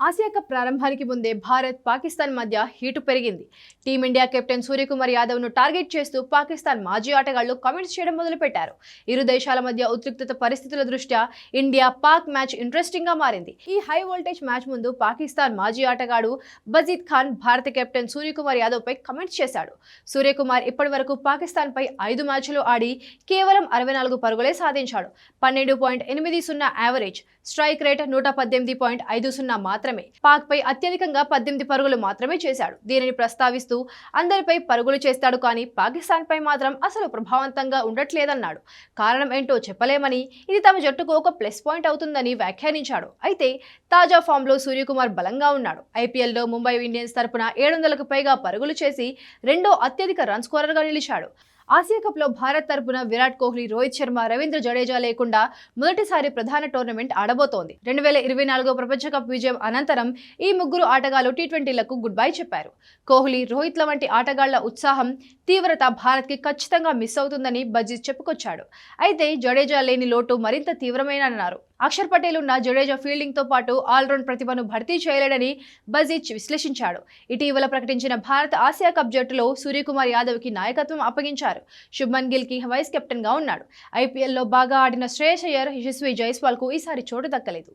Asia cup ప్రారంభానికి ముందే భారత్ పాకిస్తాన్ మధ్య హీటు పెరిగింది. టీమిండియా కెప్టెన్ సూర్యకుమార్ యాదవ్ ను టార్గెట్ చేస్తూ పాకిస్తాన్ మాజీ ఆటగాళ్లు కామెంట్స్ చేయడం మొదలుపెట్టారు. ఇరు దేశాల మధ్య ఉద్రిక్తత పరిస్థితుల దృష్ట్యా ఇండియా పాక్ మ్యాచ్ ఇంట్రెస్టింగ్ గా మారింది. ఈ హై వోల్టేజ్ మ్యాచ్ ముందు పాకిస్తాన్ మాజీ ఆటగాడు బజీద్ ఖాన్ భారత కెప్టెన్ సూర్యకుమార్ యాదవ్ పై కామెంట్స్ చేశాడు. సూర్యకుమార్ ఇప్పటివరకు పాకిస్తాన్ పై 5 మ్యాచ్లు ఆడి కేవలం 64 పరుగులే సాధించాడు. 12.80 యావరేజ్, స్ట్రైక్ రేట్ 118.50 మాత్రమే. పాక్ పై అత్యధికంగా 18 పరుగులు మాత్రమే చేశాడు. దీనిని ప్రస్తావిస్తూ అందరిపై పరుగులు చేస్తాడు కానీ పాకిస్తాన్ పై మాత్రం అసలు ప్రభావవంతంగా ఉండట్లేదన్నాడు. కారణం ఏంటో చెప్పలేమని, ఇది తమ జట్టుకు ఒక ప్లస్ పాయింట్ అవుతుందని వ్యాఖ్యానించాడు. అయితే తాజా ఫామ్ లో సూర్యకుమార్ బలంగా ఉన్నాడు. ఐపీఎల్లో ముంబై ఇండియన్స్ తరపున 700కు పైగా పరుగులు చేసి రెండో అత్యధిక రన్ స్కోరర్ గా నిలిచాడు. ఆసియా కప్ లో భారత్ తరపున విరాట్ కోహ్లీ, రోహిత్ శర్మ, రవీంద్ర జడేజా లేకుండా మొదటిసారి ప్రధాన టోర్నమెంట్ ఆడబోతోంది. 2024 ప్రపంచ కప్ విజయం అనంతరం ఈ ముగ్గురు ఆటగాళ్లు టీ20లకు గుడ్ బై చెప్పారు. కోహ్లీ, రోహిత్ల వంటి ఆటగాళ్ల ఉత్సాహం, తీవ్రత భారత్ కి ఖచ్చితంగా మిస్ అవుతుందని బజీజ్ చెప్పుకొచ్చాడు. అయితే జడేజా లేని లోటు మరింత తీవ్రమేనన్నారు. అక్షర్ పటేల్ ఉన్న జడేజా ఫీల్డింగ్ తో పాటు ఆల్రౌండ్ ప్రతిభను భర్తీ చేయలేడని బజీజ్ విశ్లేషించాడు. ఇటీవల ప్రకటించిన భారత ఆసియా కప్ జట్టులో సూర్యకుమార్ యాదవ్ కి నాయకత్వం అప్పగించారు. శుభ్మన్ గిల్ కి వైస్ కెప్టెన్ గా ఉన్నాడు. ఐపీఎల్లో బాగా ఆడిన శ్రేయస్ అయ్యర్, యశస్వి జైస్వాల్ కు ఈసారి చోటు దక్కలేదు.